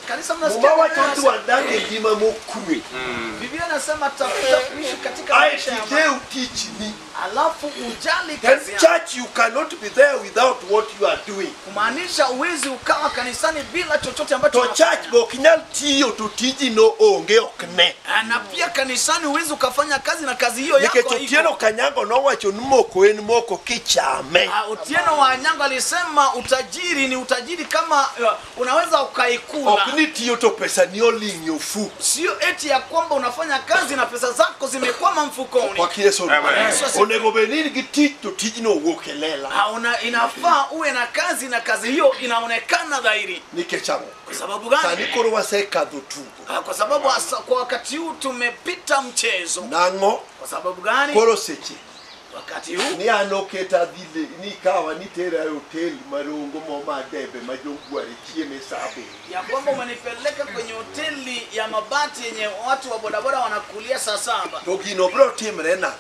Kanisa mnasikia watu wandange ngima mokwe. Biblia inasema tafuta kuishi katika maisha ya Mungu. Alafu ujali kazi yako. Church, you cannot be there without what you are doing. Kumaanisha uwezi ukawa kanisani bila chochote ambacho to church bokinyal tiyo to tiji no onge okne. Na pia kanisani uwezi ukafanya kazi na kazi hiyo yako haiko. Otieno Kanyango no wacho moko en moko kichame. Otieno wa Anyango alisema utajiri ni utajiri kama unaweza ukaikula. Okni tiyo to pesa ni oling yofu. Sio eti ya kwamba unafanya kazi na pesa zako zimekwama mfukoni. Kwa Yesu. Onego benini giti to tiji no wokelela. Inafaa uwe na kazi na kazi hiyo inaonekana dhahiri. Nikechamo. Kwa sababu gani? Sani koro waseka dhutugo. Kwa sababu kwa wakati huu tumepita mchezo. Nango. Kwa sababu gani? Koro sechi. Wakati huu ni anoketa dhile ni kawa ni tera hotel marungo moma debe majongwa chieme sabe ya kwamba umenipeleka kwenye hoteli ya mabati yenye watu wa bodaboda wanakulia saa 7. Togino bro timre na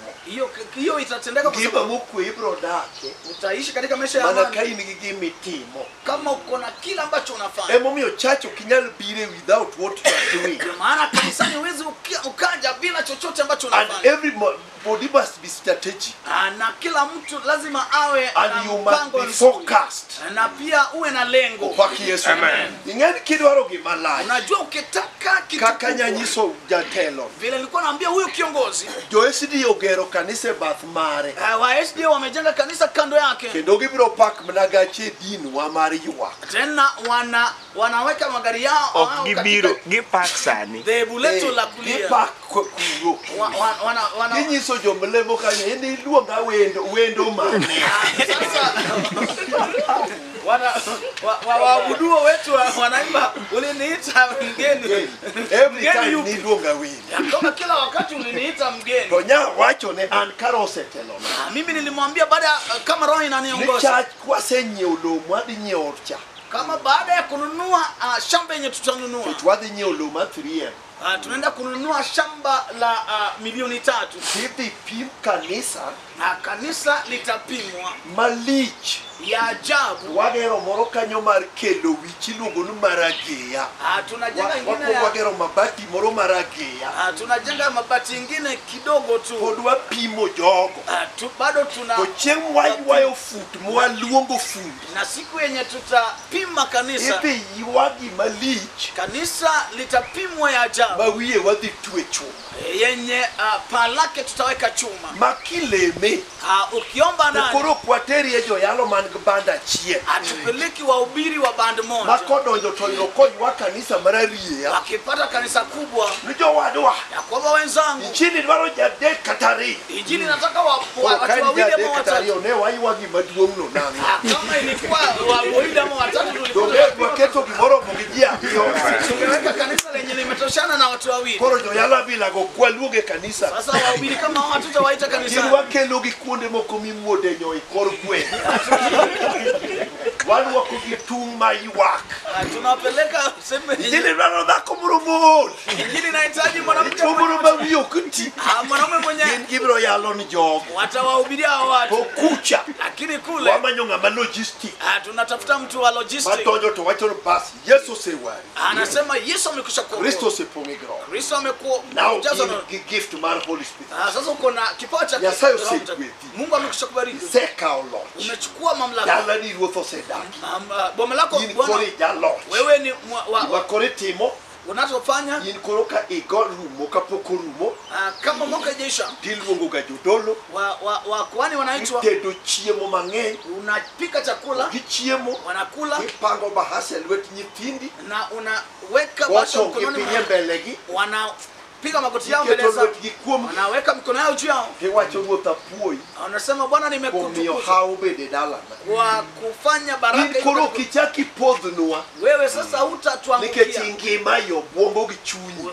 hiyo itatendeka kwa sababu mukwe bro dake utaishi katika maisha ya amani. Maana kai ni gimi timo kama uko na kila ambacho unafanya. Mio chacho kinyal bire without what you are doing. Maana kanisani huwezi ukaja bila chochote ambacho unafanya. And every body must be strategic. Na kila mtu lazima awe na mpango focused. Na pia uwe na lengo. Kwa Yesu. Amen. Ingeni kidwaro gimala. Unajua ukitaka kitu kakanya nyiso jatelo. Vile nilikuwa naambia huyu kiongozi. Jo SD ogero kanisa bath mare. Wa SD wamejenga kanisa kando yake. Kendo gibiro park mnagache din wa mari yuwa. Tena wanaweka magari yao gibiro gipark sani. Dhehebu letu la kulia. Gipark kuro. Kinyiso jomlemo kanya ende luonga wendo mane. Sasa waabuduo wetu wanaimba uliniita mgeni. Every time ni luonga wendo. Kama kila wakati uliniita mgeni. Tonya wacho ne an karosetelo. Mimi nilimwambia baada kama roho inaniongoza. Ni church kwa senye ulo mwadi nyorcha. Kama baada ya kununua shamba yenye tutanunua. Tutwadhi nye ulo ma 3M. Tunaenda kununua shamba la milioni 3. Hivi pim kanisa na kanisa litapimwa malich ya ajabu. Wagero moro kanyo mar kelo wichi luongo ni Marageya. Tunajenga ingine ya wagero mabati moro Marageya. Tunajenga mabati ingine kidogo tu. Podwa pimo jogo. Bado tuna Kocheng wayo fut mwa luongo fundi. Na siku yenye tutapima kanisa. Ipi iwagi malich. Kanisa litapimwa ya ajabu. Bawiye wadhi tuwe chuma. Yenye palake tutaweka chuma. Makileme. Ukiomba nani? Koro kwateri ejo yalo man banda chie. Atupeleki wahubiri wa band moja. Makodonjo toyo wa kanisa marariye. Akipata kanisa kubwa. Nijo wadwa. Ya kwamba wenzangu. Injili dwaro jade katari. Injili nataka watu wawili ama watatu. Ne wagi maduongno nami. Kama ilikuwa wawili ama watatu tulikuwa keto kimoro mugijia. Tungeweka kanisa lenye limetoshana na watu wawili. Koro jo yala bila go kwa luge kanisa. Sasa wahubiri kama hao hatutawaita kanisa. Ni wake lugi kuonde moko mimuode nyo ikor gwe. Wanu wakugituma iwak. Tunapeleka sema Injili rano dhako murumul. Injili inahitaji mwanamke murumul kuti. Mwanaume mwenye gibro yalo ni jogo. Watawahubiria watu. Okucha. Lakini kule wamanyonga ma logistic. Tunatafuta mtu wa logistic. Matonjo to wacho basi Yesu sewari. Anasema Yesu amekwisha kuokoa. Kristo sepomigro. Kristo amekuwa jaza na gift mar Holy Spirit. Sasa uko na kipawa cha Mungu amekwisha kubariki. Seka olo. Umechukua mamlaka. Yala ni ruotho sedaki. Boma lako Bwana. Wewe ni wakore timo. Unachofanya koroka rumo kapoko rumo kama mwaka jesha diluongo ga jodolo wa kwani wanaitwa tedo chiemo mang'eny. Unapika chakula gichiemo wanakula ipango bahasi lwet nyithindi na unaweka basho mkononi mbelegi piga magoti yao mbele za wanaweka mikono yao juu yao wacho ruotha puoi. Anasema Bwana nimekutukuza kwa kufanya baraka koro kichaki podhnwa wewe sasa hutatuangukia nikechingima yo bongo gichunyi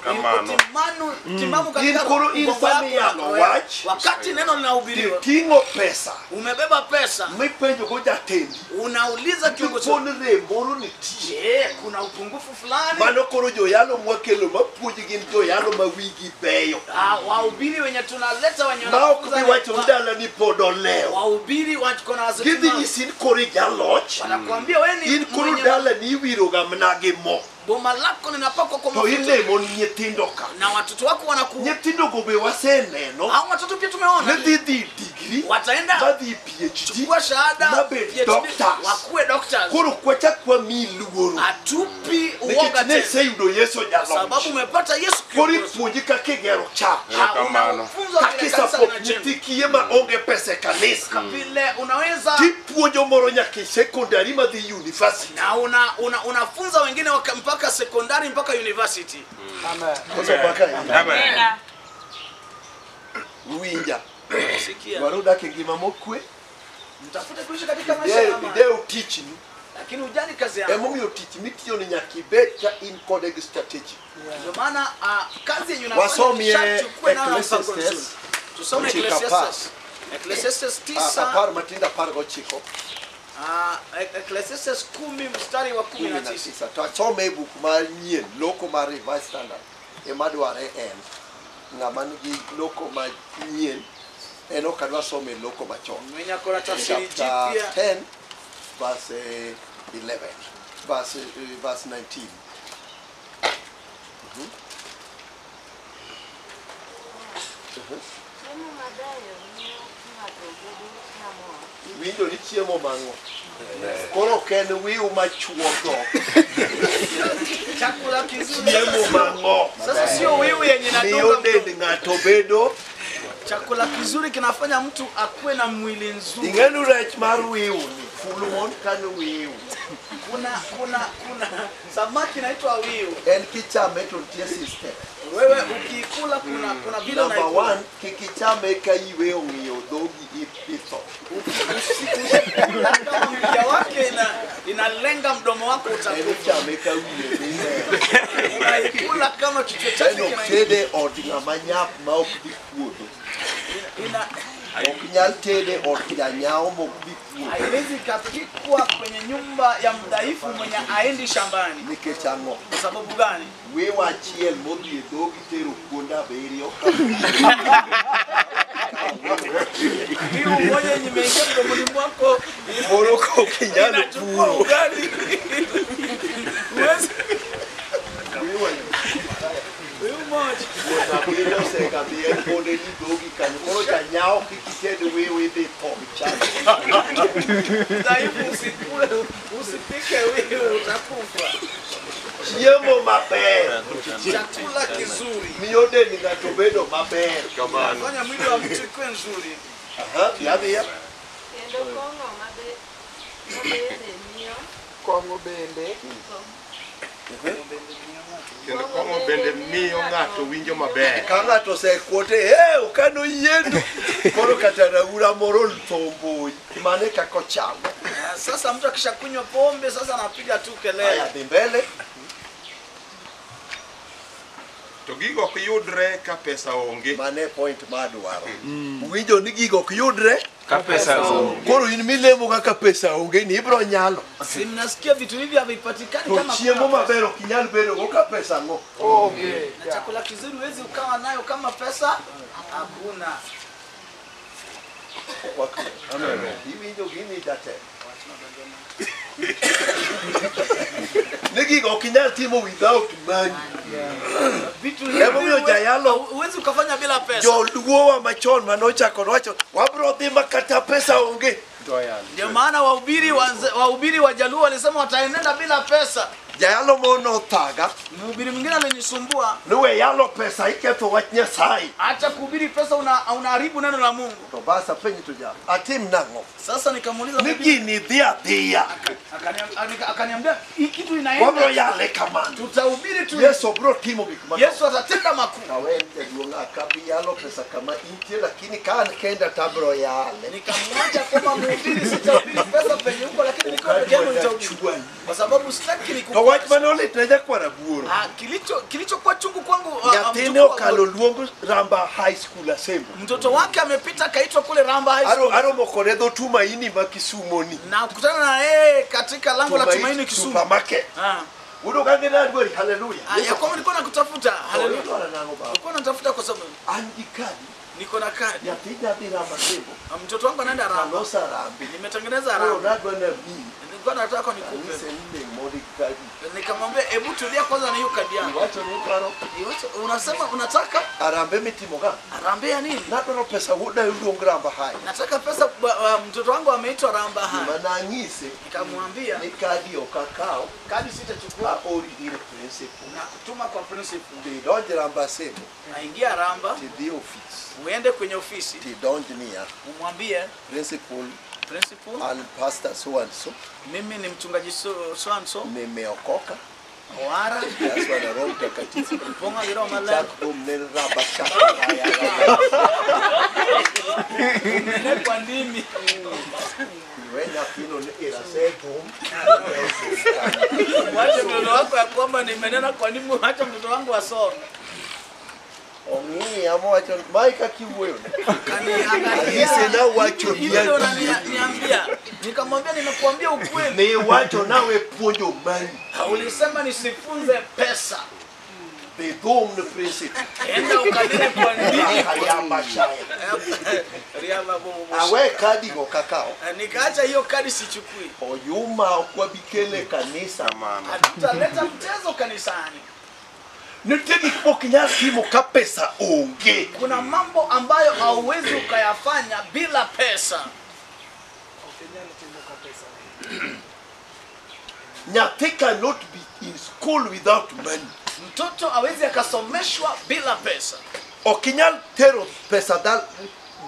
timamu katika wakati neno linahubiriwa tingo pesa umebeba pesa mipenjo go jatendi unauliza kiongozi rembo ni kuna upungufu fulani mano koro jo yalo mwakelo mapuoji gin jo yalo mawigi beyo wahubiri wenye tunaleta wenye wanafunza wacho ndala ni podoleo wahubiri wako na wazitima gidhi nyisin kori jaloch wanakuambia wewe ni koro dala ni wiro ga mnage mo boma lako linapakwa kwa to mafuta ilemo nyithindo ka na watoto wako wanaku nyithindo go be waseneno hao watoto pia tumeona ne di degree wataenda badhi PhD kwa shahada mabe doctors wakuwe doctors koro kwacha kwa miluoro atupi uoga ne tena seyudo Yesu nyalo sababu umepata Yesu kori Kristo puonjika kigero cha unafunzwa vile kakisa kanisa pok linajenga nitikie ma onge pesa kanisa vile unaweza tipuonjo moro nyaka secondary madhi university na unafunza wengine mpaka sekondari mpaka university. Amen. Winja. Sikia. Waruda kingima mokwe. Mtafute kuishi katika maisha ya amani. Deo teach ni. Lakini ujani kazi yako. Emo mi teach mitiyo ni nyakibeta in coding strategy. Ndio maana kazi yenye unafanya wasomie Ecclesiastes. Tusome Ecclesiastes. Ecclesiastes 9. Apar matinda pargo chiko. Ecclesiastes 10 mstari wa 19. Twasome book mar nyien loko mar Revised Standard. Ema dware en ng'ama nigi loko ma nyien en ok adwa some loko machon. Mwenye kora tafsiri jipya 10 verse 11 verse 19. Winjo ni chiemo mang'o. Koro ken wiu machuogo. chakula kizuri. Chiemo mang'o. Sasa sio wiu yenye Miyo dend ng'ato bedo. Chakula kizuri kinafanya mtu akue na mwili nzuri. Ingenu rech mar wiu ni fulmon kan wiu. Kuna samaki inaitwa wiu. En kichame to tie system. Wewe ukikula kuna vile unaikula. Number 1 kikichame ka iwe ong'iyo dhogi ipitho. Kama mkia wake inalenga mdomo wako utakufa. Kichame ka wiye bine. Unaikula kama kichwa chake kinaingia. Tede od ng'ama nyap ma ok bi puodho. Ok nyal tede od janyao ma ok bi puodho. Haiwezi kapikwa kwenye nyumba ya mdhaifu mwenye aendi shambani. Nikech ang'o? Kwa sababu gani? Wiwa achiel modhi e dhogi tero kuonde abiriyo. Hiyo moja yenye imeingia mdomoni mwako moro ok nyal puro. Ugali. Uwezi. Hiyo moja. Abiriyo osekabiye kuonde ni dhogi kanyo. Koro janyao kik ited wiu idhi tho chamo. Dhaifu usipike wiu utakufa. Chiemo maber. Chakula kizuri. Miyo dend ng'ato bedo maber. Fanya mwili wa mtu ikuwe nzuri. Yadhiya. Kendo kong'o bende Kendo kong'o bende miyo ng'ato winjo maber. Ka ng'ato osekuote, okano yiendo. Koro kata raura moro thombo. Mane kako chamo. Sasa mtu akishakunywa pombe sasa anapiga tu kelele. Haya dhi mbele. To gigo ok yudre ka pesa onge. Mane point madwaro. Winjo ni gigo ok yudre Ka pesa onge. Koro in milemo kaka pesa onge ni ibro nyalo. Si mnasikia vitu hivi havipatikani To kama chiemo kuna maber ok nyal bedo go ka pesa ng'o. onge. Na chakula kizuri huwezi ukawa nayo kama pesa hakuna. Amen. Iwinjo gini date. Nigi ok nyal timo without money. Vitu hivi Emomiyo jayalo huwezi ukafanya bila pesa. joluowa machon manochako wacho wabro dhi makata pesa onge. Ndio maana wahubiri wa Jaluo walisema wataenenda bila pesa. Jayalo mono thaga. Mhubiri mwingine alinisumbua. Nuwe yalo pesa iketho wach Nyasaye. Acha kuhubiri pesa unaharibu neno la Mungu. To basa penyi to ja. Atim nang'o? Sasa nikamuuliza Nigi ni dhia. akaniambia hii kitu Wabro inaenda. yale kamano. Tutahubiri tu. Yesu bro timo gik mang'eny. Yesu atatenda makuu. Kawen jaduong' akabi yalo pesa kama intie lakini kan kenda tabro yale. Nikamwacha kama mhubiri sitahubiri pesa penye huko lakini niko peke yangu nitahubiri. Kwa sababu sitaki To wach manolit ne jakwara buoro. Kilichokuwa chungu kwangu Nyathine okalo luong Ramba High School Assembly. mtoto wake amepita kaitwa kule Ramba High School. Aromo kode dho Tumaini ma Kisumo ni. Na kukutana na yeye katika lango la Tumaini Kisumu. Supermarket. Udo kange na adwari haleluya. Ya kwamba nilikuwa nakutafuta. Haleluya. Haleluya. Nilikuwa natafuta kwa sababu Angikadi. niko na kadi. Nyathine adhi Ramba Sembo. Mtoto wangu anaenda Ramba. Alosa rambi. Nimetengeneza Ro Ramba. nadwa na mimi. nilikuwa nataka nikupe. Nikamwambia hebu tulia kwanza na hiyo kadi yangu. Unasema unataka arambe mitimoga? Arambe ya nini? Nataka pesa huda yulongramba hai. Nataka pesa mtoto wangu ameitwa Ramba hai. Manangise. Nikamwambia ni kadi okakao. Kadi sitachukua. Ori ile principal. Na kutuma kwa principal. Tidonje Ramba semo. Naingia Ramba. Tidhi office. Uende kwenye ofisi. Tidonje nia. Umwambie principal and pastor so and so. Mimi ni mchungaji so and so. Nimeokoka. Wara. That's what I wrote takatifu. Ponga hilo mala. Umnerabasha. Nene kwa nini? Wena kino ni iraseto. Wacha mtoto wako ya kwamba nimenena kwa nini acha mtoto wangu asome. Ongi amoacho maika kiwewe. Kaniangalia na wacho ndio niambia. Nikamwambia nimekuambia ukweli. Ni wacho nawe puonjo mani. Ulisema nisifunze pesa. Bedom ne principe. Enda ukadile kwa nini? Ayamba chaya. Riama bobo. Awe kadi go kakao. Nikaacha hiyo kadi sichukui. Oyuma kwa bikele kanisa mama. Hatutaleta mchezo kanisani. Nitegi pokinya simu kapesa onge. Kuna mambo ambayo hauwezi ukayafanya bila pesa. Nyati cannot be in school without money. Mtoto hawezi akasomeshwa bila pesa. Okinyal tero pesa dal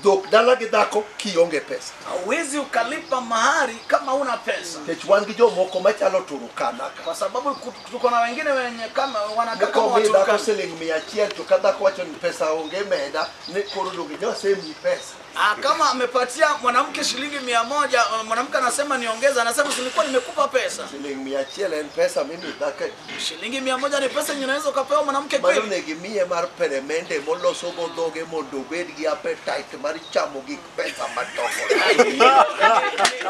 dok dalage dako kionge pesa. Hauwezi ukalipa mahari kama una pesa. Techwangi jo moko machalo turukana. Kwa sababu tuko na wengine wenye kama wanakaa kama watu Turkana. Selling miachia tukada kwacho ni pesa onge meda ne korudoge jo semi pesa. Kama amepatia mwanamke shilingi 100, mwanamke anasema niongeza, anasema silikuwa nimekupa pesa. Shilingi 100 ni pesa mimi dake. Shilingi 100 ni pesa unaweza ukapewa mwanamke kweli. Mano negimie mar peremende moloso godoge mondo bedi appetite mar chamo gik pesa matoko.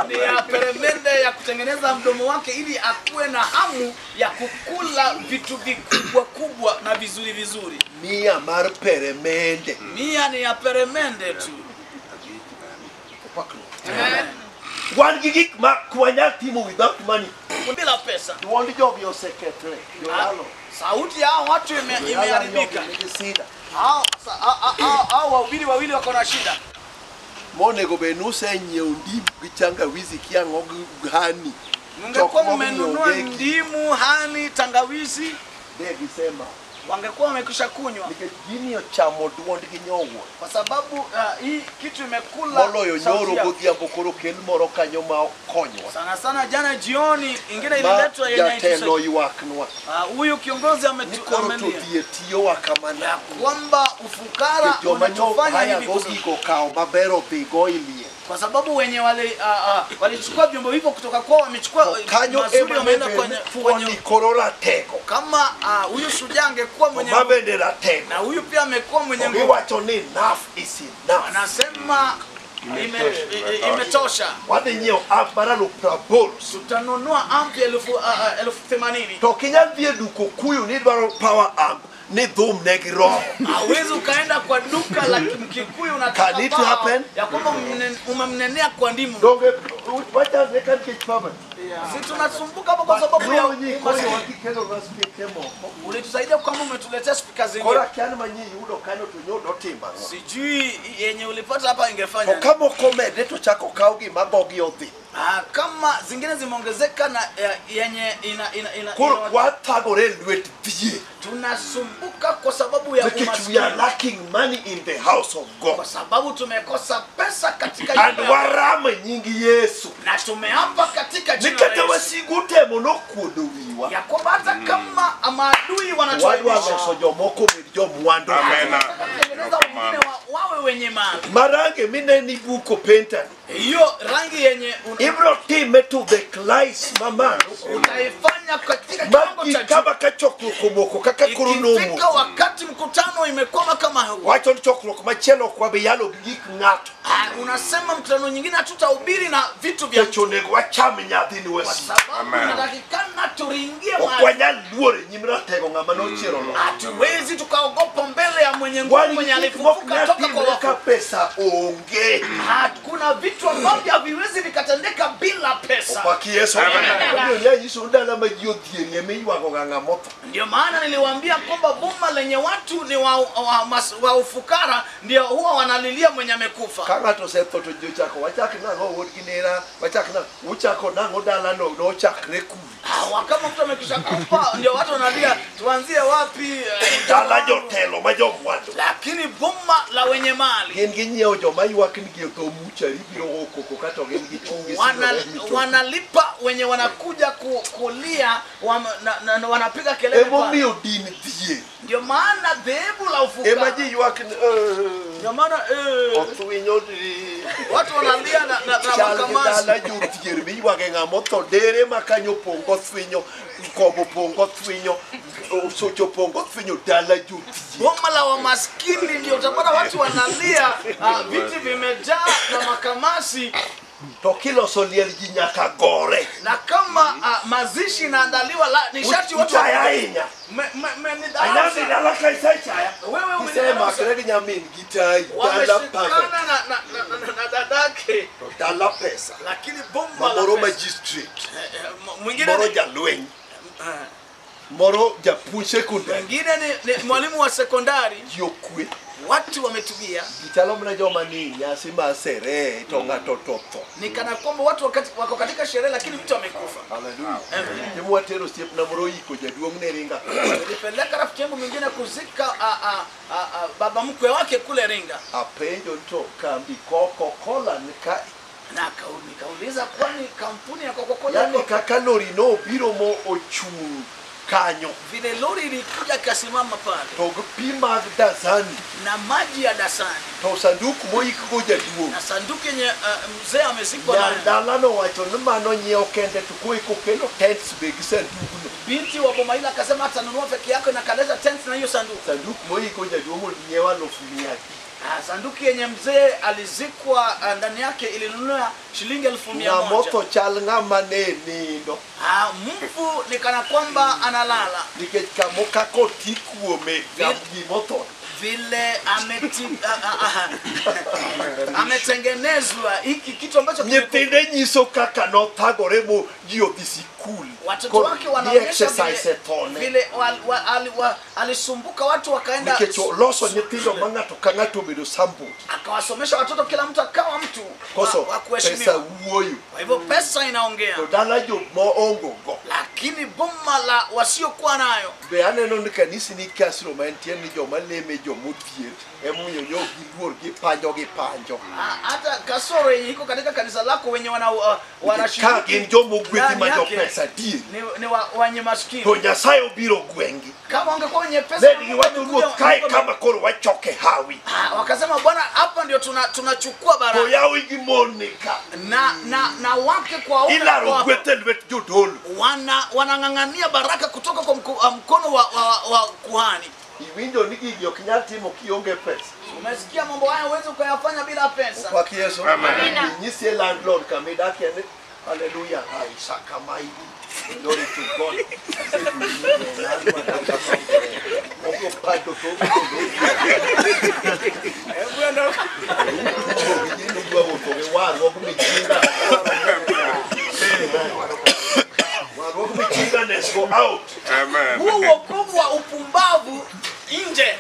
Ni ya peremende ya kutengeneza mdomo wake ili akue na hamu ya kukula vitu vikubwa kubwa na vizuri vizuri. Mia mar peremende. Mia ni ya peremende tu. One gig kwanya timu without money. Bila pesa. You want the job your secretary. Sauti ya watu imeharibika. Hao wawili wako na shida. Monego benuse nyeundi gichanga wizi kiango hani. Mungekuwa mmenunua ndimu, hani, tangawizi, ndegisema wangekuwa wamekwisha kunywa. Nikijinio chamo duondi kinyowo. Kwa sababu hii kitu imekula moloyo nyoro godhiambo koro kel moro kanyo ma konyo. Sana sana jana jioni ingine ililetwa yenye telo yuaknwa. Huyu kiongozi amelia tiyo wakamana kwamba ufukara unatufanya hivi kwa kao mabero bigo ilie. Kwa sababu wenye walichukua vyombo hivyo kutoka kwao wamechukua mazuri wameenda kwenye korora teko. Kama huyu shujaa angekuwa mwenye mabendera teko na huyu pia amekuwa mwenye nguvu. Wacho ni enough is enough. Anasema imetosha. Wade nyeo abara lo prabol. Tutanunua amp 1080. Tokinya vie duko kuyu ni baro power amp. Ni dhum negiro. Hawezi ukaenda kwa duka la Kikuyu unataka can it happen? Ya kwamba umemnenea kwa ndimu. Donge wacha neka kichpaba. Sisi tunasumbuka hapo kwa sababu ya ulitusaidia kwamba umetuletea speaker zingine. Kora kiani manyi yudo kano tunyodo timba. Sijui yenye ulipata hapa ingefanya. Kama komede to chako kaugi mabogi odhi. Kama zingine zimeongezeka na yenye ina watagore lwet vie. Tunasumbuka kwa sababu ya umaskini. We are lacking money in the house of God. Kwa sababu tumekosa pesa katika nyumba. And warama nyingi Yesu. Na tumeapa katika jina la Yesu. Nikata wasigute monokuodowiwa. Ya kwamba hata kama maadui wanatuaibisha. Watu wasojomoko bidio mwando. Amen. Wawe wenye mali. Marange mine ni buko pentani. Hiyo rangi yenye Ibro time to the class mama. Utaifanya katika kiwango cha kama kachoklo komoko kaka kurunomo. Ikifika wakati mkutano imekoma kama huo. Wacho choklo kama chelo kwa biyalo gik ngato. Unasema mkutano nyingine hatutahubiri na vitu vya Chone kwa chama nyathini kwa wesi. sababu inatakikana turingie mahali. Okwanya luore nyimira tego ngama no chiro lo. Hatuwezi tukaogopa mbele ya mwenye nguvu mwenye alifufuka toka kwa wafu. Pesa onge. Kuna vitu ambavyo haviwezi vikatendeka bila pesa. Kwa Yesu. Ndio Yesu ndala majio thieni ameiwa kwa nganga moto. Ndio maana niliwaambia kwamba boma lenye watu ni wa ufukara ndio huwa wanalilia mwenye amekufa. Kanga to seto to jo chako wachaki na go wodginera wachaki na uchako na ngodala no chakre ku. Kama mtu amekisha kufa ndio watu wanalia tuanzie wapi? Dala jotelo majo mwanzo. Lakini boma la wenye mali Nginyeo jo maiwa kinigio to mucha libiro okoko kato gengi chungi. Wanalipa wenye wanakuja kulia wanapiga kelele kwa. Ebo dini die. Ndio maana dhehebu la ufukara. Emaji yuakin ndio maana otuinyo di. Watu wanalia na makamasi. Dala jutier biwa genga moto dere makanyo pongo twinyo kobo pongo twinyo socho pongo twinyo dala jutier. Boma la wamaskini ndio utapata watu wanalia viti vimejaa na makamasi. Tokilo soliel jinyaka gore. Na kama mazishi inaandaliwa nishati watu ayainya. Anasi dala kaisa chaya. Wewe umesema kredi nyamin gitai dala pesa. Na dadake dala pesa. Lakini bomba la Moro magistrate. Mwingine Moro jalweni. Moro japunche kunde. Mwingine ni mwalimu wa sekondari. Yokwe. Watu wametugia. Gitalo mna joma nini asima sere tonga tototo. Ni kana kwamba watu wako katika sherehe lakini mtu amekufa. Haleluya. Ni mwatero step na moro iko jaduong neringa. Nilipeleka rafiki yangu mwingine kuzika baba mkwe wake kule Ringa. Apenjo to kambi Coca-Cola nika na kauliza kwani kampuni ya Coca-Cola yani kakalori no biro mo ochu kanyo vile lori ilikuja kasimama pale to pima dasani na maji ya dasani to sanduku mo ikuja duo na sanduku yenye mzee amezikwa nayo dalano wacho mano nyeo kende tukui kokelo tents big sanduku binti wa boma ila akasema atanunua peke yake na kaleta tents na hiyo sanduku mo ikuja duo mo nyewa lofumia sanduku yenye mzee alizikwa ndani yake ilinunua shilingi 1100 na moto chalnga maneni ndo mfu ni kana kwamba analala nikeka moka kotikuo me gabi moto vile ametengenezwa hiki kitu ambacho nyepende nyiso kaka no tagoremo jio bisikuli watoto wake wanaonyesha vile alisumbuka watu wakaenda nikecho loso nyetindo manga tokanga to bedo sambu akawasomesha watoto kila mtu akawa mtu wa kuheshimiwa pesa uoyo kwa hivyo pesa inaongea dala jo mo ongogo lakini boma la wasiokuwa nayo beane no kanisi ni kasro mantien ni jo maleme jo mutiet emunyo yo giluor gipanjo hata kasoro yenye iko katika kanisa lako wenye wanashiriki jo mogweti majo pesa die ni wenye maskini to nyasayo biro gwengi kama ungekuwa wenye pesa ni watu ruo kai kama koro wachoke hawi wakasema bwana hapa ndio tunachukua baraka to yao igimonika na wake kwa ume ila rogwete lwet jodolo wanangangania baraka kutoka kwa mkono wa kuhani iwindo nigi okinyati mo kionge pesa umesikia mambo haya uweze kuyafanya bila pesa kwa Yesu amina nyisi landlord kamedaki ane haleluya aisaka mai glory to God Ogo pato to bueno ni gwa woto waro kumichinga waro kumichinga let's go out amen huo wokovu wa upumbavu nje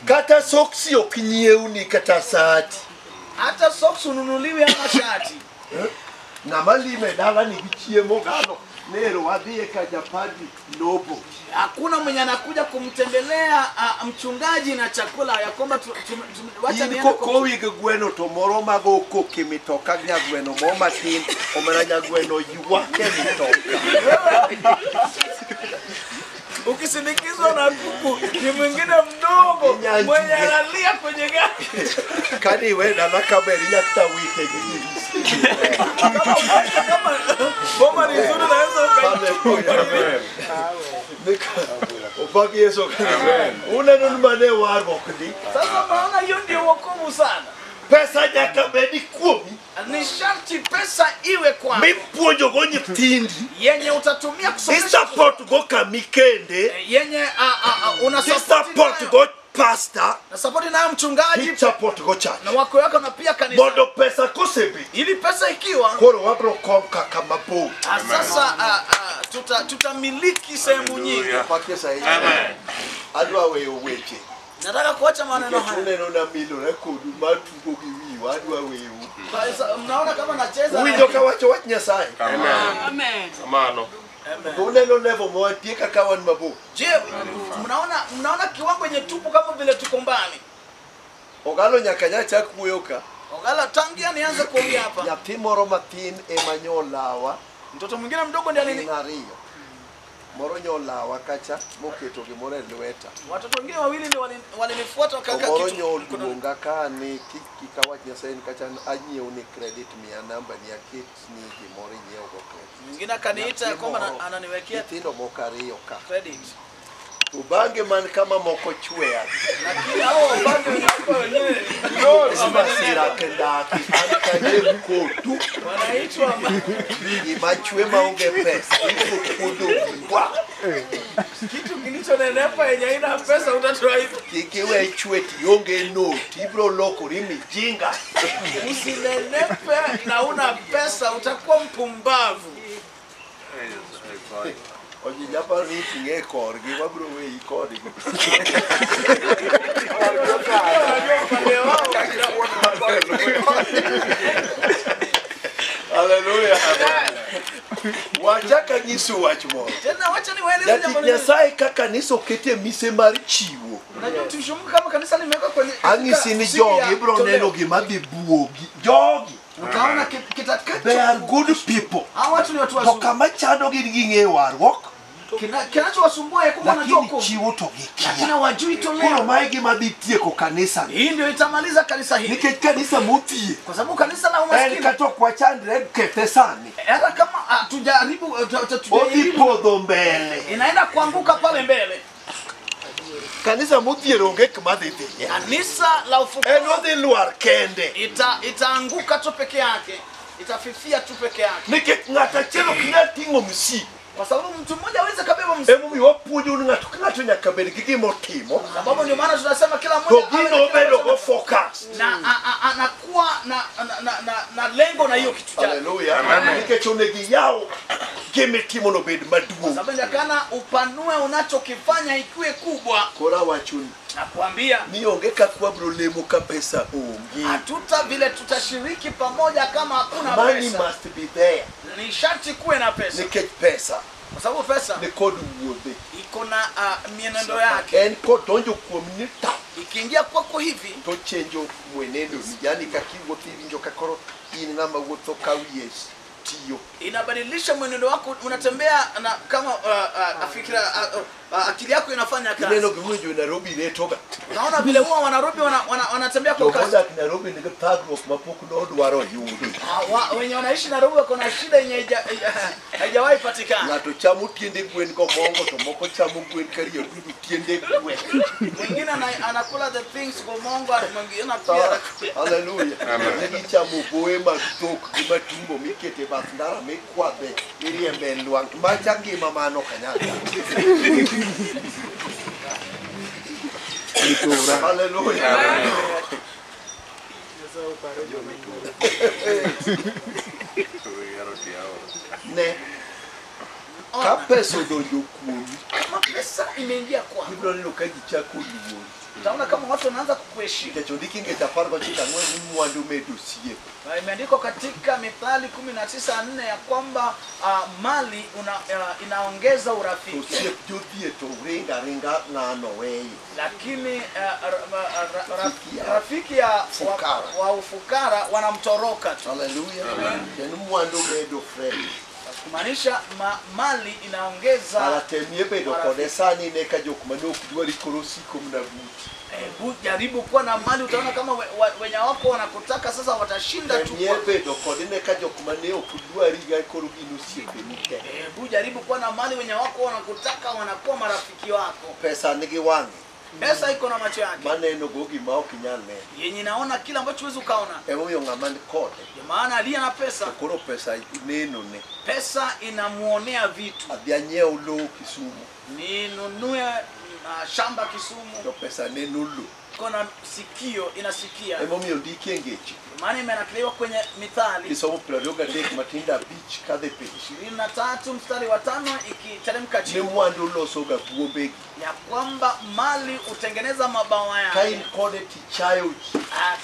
kata soksi okinyeuni kata saati hata socks ununuliwe ama shati na malime dala ni bichiemo gano nero wadhie kajapadi lobo hakuna mwenye anakuja kumtembelea mchungaji na chakula ya kwamba wacha niende kwa wige gweno to moro mago koke mitoka nya gweno mo matin omeranya gweno yuwake mitoka ukisindikizwa na kuku ni mwingine mdogo mwenye analia kwenye gari kani wenda na kaberi nyakta wite kama boma ni nzuri naweza Upaki Yesu. Uneno mane warruok ni. Sasa maana hiyo ndio wokovu sana. Pesa nyaka bedi kuomi. Ni sharti pesa iwe kwa Mipuonjo go nyithindi. yenye utatumia kusomesha Support go kamikende. yenye una Support go pastor. na support nayo mchungaji Support go church. na wako yako na pia kanisa. Mondo pesa kosebi. Ili pesa ikiwa Koro wabro kom kama bo. sasa tutamiliki sehemu nyingi. Upaki Yesu. Amen. Adwa weyo weche. Nataka kuacha maneno haya. Uneno na milo rekodu matugo giwi adwa weyo. Mnaona kama nacheza. Uwinjo kawacho wach Nyasaye. Amen. Amano. Uneno level mwatie kaka wan mabo. Je, mnaona kiwango yenye tupo kama vile tuko mbali. Ogalo nyaka nyacha kuyoka. Ogala tangia nianze kuongea hapa. Nyathi moro matin ema nyolawa Mtoto mwingine mdogo ndiye alini. ariyo. Moro nyolawa kacha moketo gimoro e lweta. Watoto wengine wawili ndio walinifuata wakaka Moro kitu. nyoluonga ka ni kikawach Nyasaye kacha anyiew ni credit mia namba ni aket ni gimoro nyiewo go credit. Mwingine akaniita kwamba ananiwekea Nyithindo moko ariyo ka. credit. Ubange man kama moko chwea. Lakini hao wabange wenyewe Masira kendaki ankaje kotu wanaitwa imachwe maonge pesa ikukudu kwa kitu kilichonenepa yenye haina pesa utatoa hivi. kikiwe chweti yonge noti ibro loko rimijinga. Usinenepe na una pesa utakuwa mpumbavu. Oji japa riti nge korgi wabro we ikodi. Hallelujah. Wachaka nyisu wach moro. Tena wacha niwaeleze jambo Jati moja. Nyasaye kaka niso kete mise mar chiwo. Unajua tushumuka kama kanisa limeweka kwenye Angisi ni jogi ibro neno gima bi buogi. Jogi. utaona kitakacho. They are good people. Hao watu ni watu To wazuri. kama chado ging'e warruok. Kinachowasumbua yako wanajua Lakini kwa. chiwo to Lakini gikia. hawajui Koro toleo. mae gima bi tieko kanisa. Hii ndio itamaliza kanisa hili. Nikech kanisa mothie. Kwa sababu kanisa la En umaskini kato kwa chandre kethe sani. hata kama tujaribu Odhi podho mbele. inaenda kuanguka pale mbele. Kanisa modhier onge kuma dhi dhiye. Kanisa la En ufufuo odhi lwar kende. itaanguka tu peke yake. Itafifia tu peke yake. Nikech ng'ato achiel ok nyal ting'o msigo. Kwa sababu mtu mmoja hawezi kabeba mzigo. Emomiyo wapuonjo ni ng'ato ka ng'ato nyaka bed gi gima otimo. Sababu ndio maana tunasema kila To mmoja awe na gino kile obedo ambacho- go focus. na anakuwa na lengo na hiyo kitu chake. Haleluya. Nikech onego iyaw gimitimono bed maduong'. Sababu ndakana upanue unachokifanya ikiwe kubwa. Koro awachoni Na kuambia ni onge kaka wabro lemo ka pesa onge. hatuta vile tutashiriki pamoja kama hakuna Money pesa. must be there. Ni sharti kuwe na pesa. Nikech pesa Kwa sababu pesa ni kod wuodhe. iko na mienendo yake. En kodonjo kuom ni ta Ikiingia kwako hivi to chenjo mwenendo ni yani kakiwuotho iwinjo ka koro in ng'ama wuotho ka wiye tiyo. inabadilisha mwenendo wako, unatembea na kama fikira akili yako inafanya Ineno kazi. giwinjo Nairobi retoga. Naona vile huwa Wanairobi wanatembea kwa To kasi. modak Nairobi nigi thagruok mapok nodwaro yudo. Wenye wanaishi Nairobi wako na shida yenye haijawahi patikana. Ng'ato chamo tiende gwen gomongo to moko chamo gwen kariyo dudu tiende gwen. Mwingine anakula the things kwa Mungu, mwingine pia Haleluya. Negi chamo boe mag dhok gi matumbo mikete bath ndara mikwadhe iriembe lwang'. Macha ngima mano kanyaka. Haleluya. Ne. Ka pesa odonjo kuomi, kama pesa imeingia kwako, ibiro neno ka ji chako luori. utaona kama watu wanaanza kukuheshimu. Nikech ondiki ngech 19 ni mwandu medo siye. Imeandikwa katika Mithali 19:4 ya kwamba mali inaongeza urafiki. Osiep jodhie to ringa ng'ano weyo. Lakini rafiki wa ufukara wanamtoroka tu. Haleluya. Ken mwandu medo friend. kumaanisha mali inaongeza. Alatemie bedo kodesani neka jokumani okudwari korosiko mnabuti. Jaribu kuwa na mali, utaona kama wenye wako wanakutaka sasa watashinda tu. Bedo kodene ka jokumani okudwari ga koruginusie benite. Jaribu kuwa na mali, wenye wako wanakutaka wanakuwa marafiki wako. Pesa nigi wangi. Pesa iko na macho yake. Maneno gogi mao kinyane. Yenye naona kila ambacho huwezi ukaona. Ewo ngamani kode. Maana aliye na pesa. Koro pesa neno ne. Pesa inamuonea vitu. Abianye ulo Kisumu. Ninunue shamba Kisumu. Ndio pesa neno ulo. Kona sikio inasikia. Emo mio ndiki engechi. Maana imenakiliwa kwenye Mithali. Kisomo pradoga dek matinda beach kadhe page. 23 mstari wa 5 ikiteremka chini. Ni mwandu ulo soga buombegi. Ya kwamba mali utengeneza mabawa yake. Kain kode tichayo.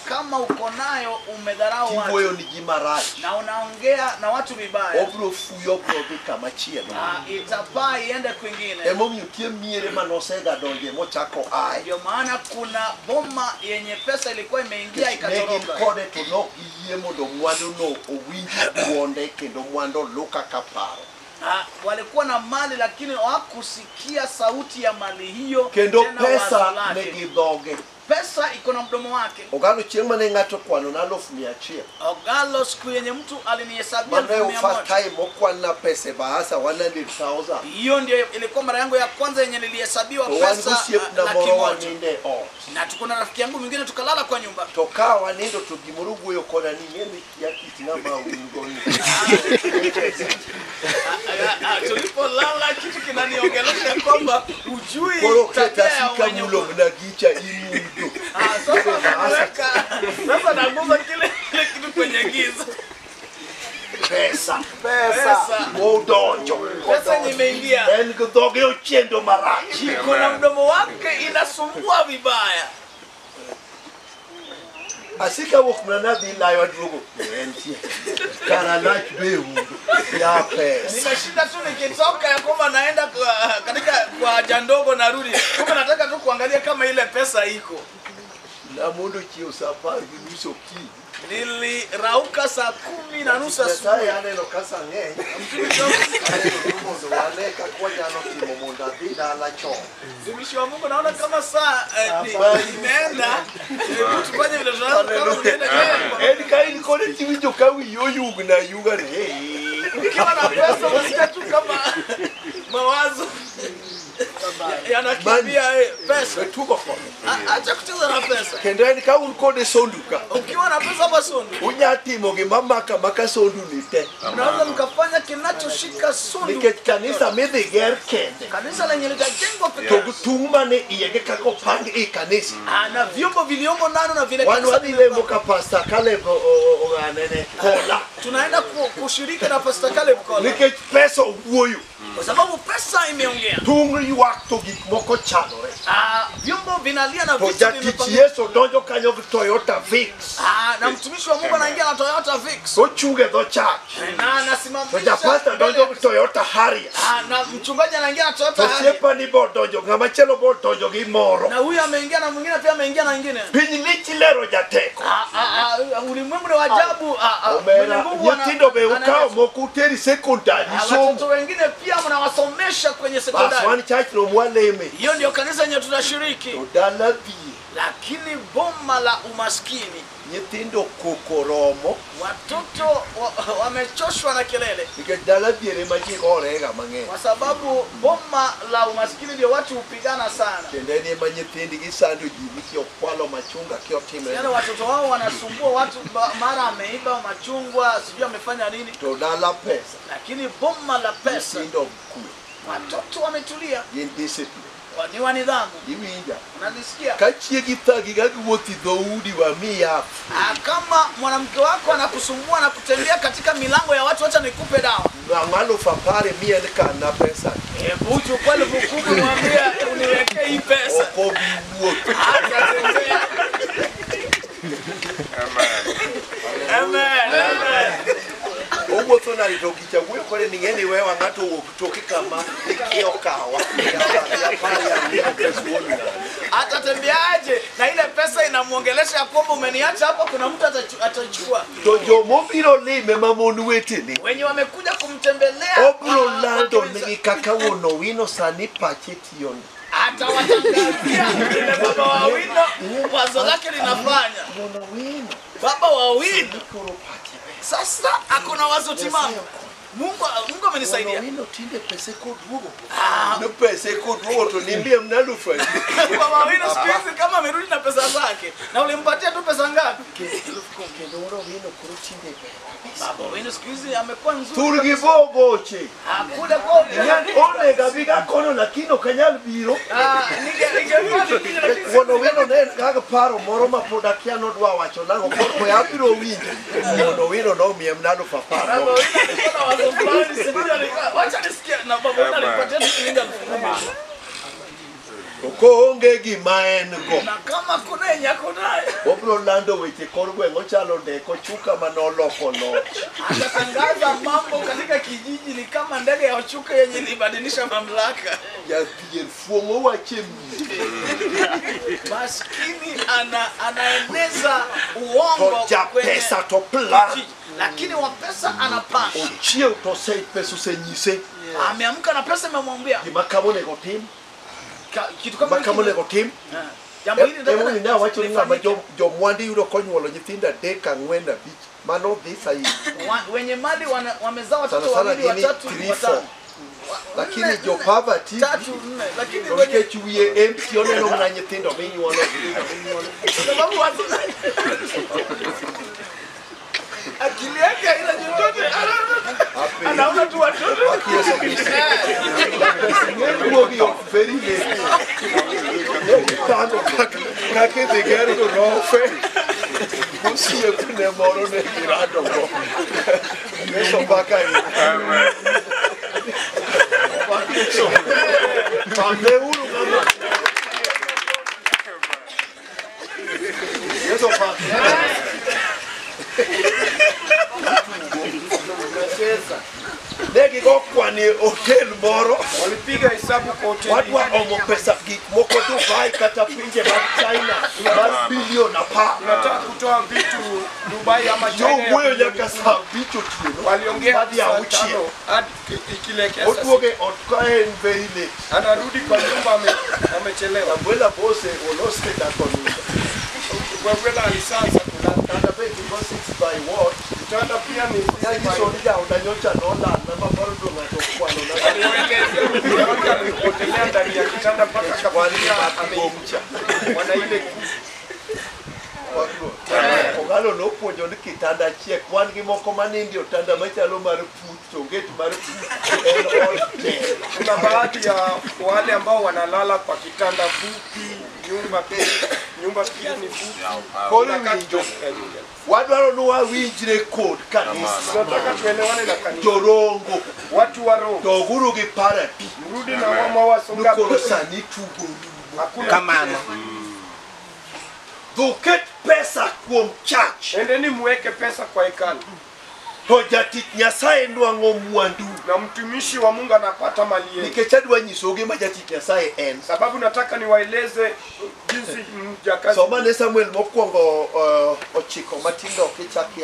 Kama uko nayo umedharau watu. Kiboyo ni jimarachi. Na unaongea na watu vibaya. Obro fuyo probika machia. Itapaa iende kwingine. Emo mio miere manosega donje mochako ai. Ndio maana kuna boma yenye pesa ilikuwa imeingia ikatoroka. Negi kode to no iyemo do mwandu no owinji kuonde kendo mwandu loka kaparo. Walikuwa na mali lakini hawakusikia sauti ya mali hiyo. Kendo pesa negi doge. Pesa iko na mdomo wake. Ogalo chieng mane ngato kwano na 100,000. Ogalo siku yenye mtu alinihesabia 100,000. Mane first time okwana pesa bahasa 100,000. Hiyo ndio ilikuwa mara yangu ya kwanza yenye nilihesabiwa pesa laki moja. Na tuko na rafiki yangu mwingine tukalala kwa nyumba. Tokawa nindo tugimurugu yo kona ni yemi ya kitinama ungoni. Tulipolala kitu kinaniongelesha kwamba ujui tabia ya wenye mulo mnagicha imundo. Sasa naguza kile kitu kwenye giza. Pesa. Modonjo. Pesa nimeingia. En kudoge ochendo marachi. Kuna mdomo wake inasumbua vibaya. Asika wokumana bila yo drogo. Entie. Kana like behu. Ya pesa. Nimeshinda tu nikitoka ya kwamba naenda katika kwa haja ndogo narudi. Kumbe nataka tu kuangalia kama ile pesa iko. Na mundo chio safari nuso ki. Nilirauka saa 10:30 asubuhi. Sasa ane no kasa nge. Wale kakwaja no kimo munda bila la cho. Mtumishi wa Mungu naona kama saa imeenda. Tufanye vile tunataka kama unaenda. Kaini kone chiwicho kawi yoyu na yuga re. Ukiwa na pesa unasikia tu kama mawazo yanakimbia pesa. Tuko kwa. Acha kucheza na pesa. Kendani ka unkode sonduka. Ukiwa na pesa hapa sondu. Unyatimo ge maka sondu nite. Unaweza mkafanya kinachoshika sondu. Nikech kanisa midhi ger kende. Kanisa lenye litajengwa pekee. To tuma ne iyege kako pangi kanisa. Na vyombo viliomo ndani na vile kanisa. Wanwadile moka pastor Caleb anene kola. Tunaenda kushiriki na Pastor Caleb kola. Nikech pesa uoyo. Kwa sababu pesa imeongea. Tungi wakto gik moko chanore. Vyombo vinalia na vitu vimepangwa. Yesu donjo kanyo Toyota Vix. Na mtumishi wa Mungu anaingia na Toyota Vix. Ochunge do church. Na anasimamisha. Toja pastor donjo Toyota Harrier. Na mchungaji anaingia na Toyota Harrier. Tosiepa ni bodojo ngama chelo bodojo gi moro. Na huyu ameingia na mwingine pia ameingia na nyingine. Piny lichi lero jateko. Ulimwengu wa ajabu. Nyithindo be ukao moko uteri secondary somo. Watoto wengine pia mnawasomesha kwenye sekondari. Bas one church no mwaleme. Hiyo ndio kanisa yenye tunashiriki. Udala bi. Lakini boma la umaskini. Nyithindo kokoromo. Watoto wamechoshwa na kelele. Nikadala biere maji orega mange. Kwa sababu boma la umaskini ndio watu hupigana sana. Kendeni manyithindi gisandu jibi kio kwalo machunga kio time. Yaani watoto wao wanasumbua watu, mara ameiba machungwa, sijui amefanya nini. Todala pesa. Lakini boma la pesa ndio mkuu. Watoto wametulia. Yin discipline. Ni wa nidhamu. Iwinja. Unanisikia? Kachie gitagi gaguoti doudi wa mia. Kama mwanamke wako anakusumbua na kutembea katika milango ya watu, acha nikupe dawa. Ngalo fapare mia nikana pesa. Buju kweli mkubwa mwambie uniwekee hii pesa. Oko bibuo. Akatembea. Amen. Owo tona litokicha wewe kole ningeni wewe ngato ukutoki kama ikio kawa. Atatembeaje na ile pesa unamuongelesha kwamba umeniacha hapa, kuna mtu atachukua. To jomobiro lime mamon wetene. Wenye wamekuja kumtembelea Obro lando nigi kaka wono wino sani pache tiyono. Atawatangazia vile baba wa Owino wazo lake linafanya. Wono wino. Baba wa Owino Koro pache. sasa akona wazo timamu. Mungu amenisaidia. Wono wino tinde pese kodwogo. No pese kodwogo to nimbie mnalufa. Baba wa Owino siku hizi kama amerudi na pesa zake. Na ulimpatia tu pesa ngapi? Kendo wono wino koro tinde. Baba wa Owino siku hizi amekuwa nzuri. Turgi bogoche. Kule kwa One gabiga kono lakini okanyal biro. Wono wino ne kaka paro moro ma pod akia no dwa wacho nango ko yabiro winjo. Wono wino no mie mnalo paparo. Baba wa Owino alikuwa na wazo fulani, sijui alikuwa. Wacha nisikie na Baba wa Owino alipatia shilingi 10,000. Ko onge gima en go. Na kama kuna yenye ako nayo, Obro lando weche kor gweng' ochalo ndeko chuka manoloko no. atatangaza mambo katika kijiji ni kama ndege ya Ochuka yenye ilibadilisha mamlaka. Ya pier fuongo wache mi. Maskini anaeneza uongo Ja pesa to plan. lakini wa pesa anapanga. Ochie to sei pesu senyise. Ameamka na pesa imemwambia Gima kamo nego tim. kitu kama Kamo nego tim. jambo hili ndio Emo ina wacho ni ngama jo mwandi yudo konyuolo nyithinda 3-4 5. Mano dhisa hii. wenye mali wamezaa watoto Sana sana wawili gini watatu 3-4. Lakini jo poverty 3-4 lakini wenye wenye chuye empty oneno mna nyithindo minyuolo. sababu watu akili yake haina chochote, anaona tu watoto. Very late. Kake de gero rofe. Kusie kune moro ne girado go. Eso baka yi. Pambe uru kama. Eso baka. Negi go kwani hotel moro Walipiga hesabu kwa hoteli. wadwa omo pesa gik moko Dubai kata pinje mag China mar bilion apar. Tunataka kutoa vitu Dubai ama China. Wuoyo nyaka saa bicho tieno. Waliongea Hadi saa auchiel. 5 hadi ikilekea sasa. Oduoge ot ka en very late. Anarudi kwa nyumba amechelewa. Abuela bose olose da konusa. Abuela alisanza Kata be because 6 by what? Kitanda pia ni Yaji solija udanyocha nola na mabaro ndo ngato kwano na. aliongezea mpira wake alipotelea ndani ya kitanda mpaka akafikia Ameicha. wana ile Ogalo no puonjo ni kitanda chiek wan gi moko manindi otanda machalo mar put to get mar put en all day. kuna baadhi ya wale ambao wanalala kwa kitanda fupi, nyumba pia ni fupi. Koni winjo wadwaro ni wawinjre kod kanisa Tunataka tuelewane na kanisa. jorongo Watu wa roho, to guru gi parapi rudi na mama wa songa. nukoro sani tugo Hakuna kamano duket pesa kuom church endeni muweke pesa kwa hekalu to jatich Nyasaye nwang'o mwandu na mtumishi wa Mungu anapata mali yake. nikech adwa nyisogi ma jatich Nyasaye en Sababu nataka niwaeleze jinsi mjakazi. soma ne Samuel mokwongo 9 matindo kichaki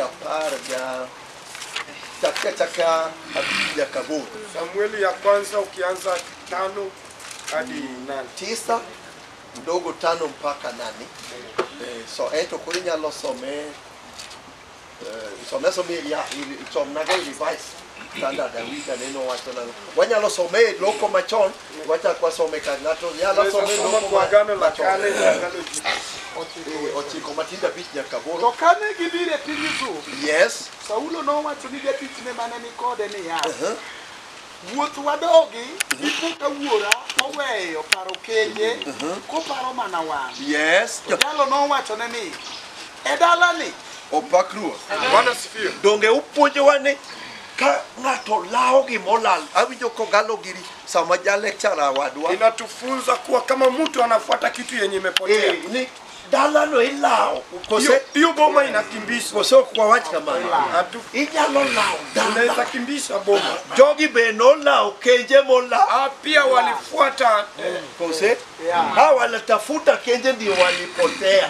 10 chaka abija kaburi Samueli ya kwanza ukianza 5 hadi 8. 9 mdogo 5 mpaka 8 so eto kuri nyalo some some ya som naga revise standard awika neno wacho na wanyalo some loko machon wacha kwa some ka ngato yalo some Soma loko kwa agano la machon. kale na agano jipya. 9 matinda bich nyaka To boro kane gibire piny Yusuf, yes Saulo nowacho ni jatichne mane ni kode niya, wuoth wadogi ipuka wuora oweyo paro keje koparo mana wan. yes Jalo nowachone ni e dalani opakruo Bwana sifiwe. donge upuonjowa ni ka ng'ato lao gimolal awinjo kogalo giri sama ja lecture wadwa Inatufunza kuwa kama mtu anafuata kitu yenye imepotea. ni dala no ilao. Hiyo boma inakimbishwa. Kose kwa wach kamano. Inyalo lao dala. Unaweza kimbisha boma. Jogi be no lao kenje mola. Pia walifuata Kose? Hawa walitafuta kenje ndio walipotea.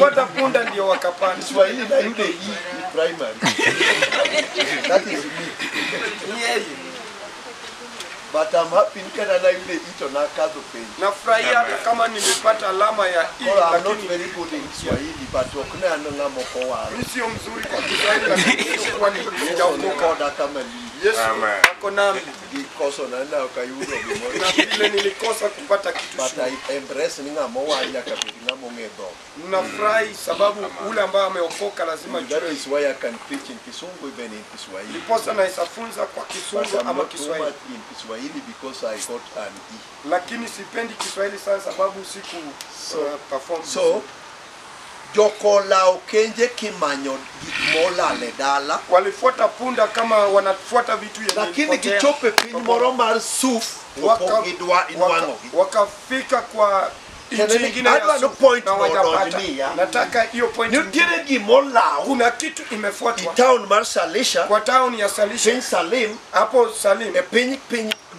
Watafuata punda ndio wakapanda. Swahili na yule hii primary. That is me. But I'm happy nikana na yule ito na kazo page. Nafurahia kama nimepata alama ya E, I'm not lakini very good in Swahili, but wakuna anonga moko waro. mimi sio mzuri kwa Kiswahili, lakini kwa ni sijaokoka. Koda kama li. Yesu ako nami. Gikoso na na ukayudo bimori. Na vile nilikosa kupata kitu. But I embrace ninga mowanya kabiri na mongedo. Nafurahi sababu ule ambaye ameokoka lazima That jue. is why I can preach in Kisungu even in Kiswahili. Ndiposa naweza funza kwa But Kisungu I'm ama not too Kiswahili. much in Kiswahili because I got an E. Lakini sipendi Kiswahili sana sababu siku perform. So, joko lao kenje kimanyo gikmola le dala. Walifuata punda kama wanafuata vitu yenye Lakini ilipotea. gichope piny moro mar suf gidwa inwang'o gi. wakafika kwa nchi nyingine ya Adwa no Sufu point na wajapata. mododni, Nataka hiyo point. Nitiere gimolao Kuna kitu i imefuatwa town mar Salisha, kwa town ya Salisha piny Salim, hapo Salim, e piny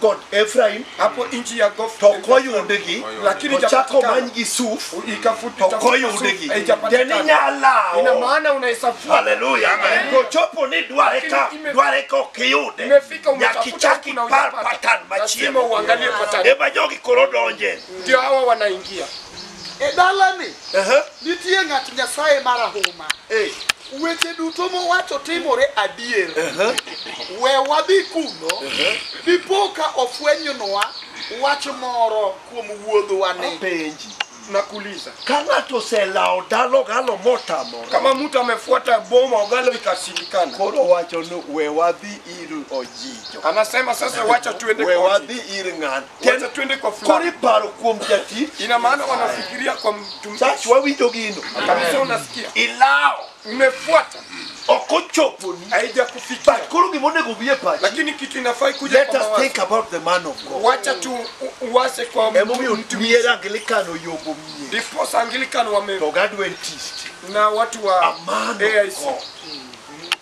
God Ephraim, hapo nchi ya Gof, to koyudgi, lakini to chako japatikana. many gi suf, to Ikafuta koyudgi. Deni haijapatikana. Ina nyalao. maana unahesabu. Hallelujah. Kochopo ni dware ka okiyude. Imefika Nyaki umetafuta chaki huku na par hujapata. patan Lazima machielo. uangalie pattern. Eba jogi koro donje. Ndio hawa wanaingia. E dalani Aha. nitie ng'at Nyasaye marahuma. Eh. Weche duto mowacho timore adier. Aha. We wadhi kuno. Dipo ka ofwenynwa wach moro kuom wuodhwa ni. Penji. Nakuuliza. Kang'ato oselao dalo galo motamore. Kama mtu amefuata boma ogalo ikashindikana. Koro wacho ni we wadhi ir ojijo. Anasema sasa wacha tuende We kwa wadhi ir ng'an. wacha tuende kwa Kori fulani. paro kuom jatich. Ina maana wanafikiria kwa mtumishi. Sach wawinjo gino. Kabisa unasikia. Ilao. Umefuata. Okochoponi. Haija kufikia. But koro gimonego biye pachi. Lakini kitu inafai kuja Let kwa us mawazo. think about the man of God. Wacha tu uwase kwa Emomiyo mtumishi. miere Anglikano yogo mie. Ndiposa Anglican wame To Adventist. na watu wa A man AIC. of God.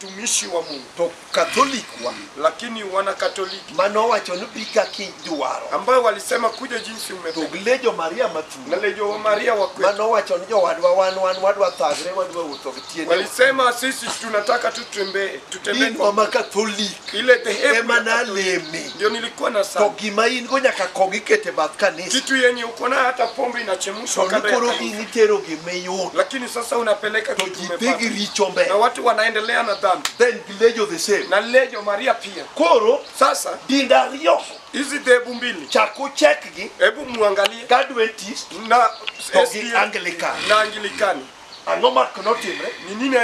Mtumishi wa Mungu. To Catholic wa. Lakini wana Katoliki Mano wacho ni bika kidwaro. ambao walisema kuja jinsi To umependa. Gilejo Maria Na Matunda. lejo wa Maria wa kwetu. Mano wacho ni jowadwa wadwa thagre wadwa wuotho tiende. Walisema sisi tunataka tutembee In mama Catholic. ile dhehebu Ema ya na Katoliki. lemi. Ndio nilikuwa na To sana. gima in go nyaka kongi kete bath kanisa. Kitu yenye uko na hata pombe To inachemshwa kando ya nikoro kanisa. initero gimeyudo. Lakini sasa unapeleka To kitu jidhi umepata. richo mbe. Na watu wanaendelea na dhambi. Then Gilejo the same. Na lejo Maria pia. Koro Sasa dinda riyo. hizi dhehebu mbili Chako check gi. hebu muangalie Adventist. na To gi SDA Anglican. na Anglikani Ang'o ma konotimre? ni nini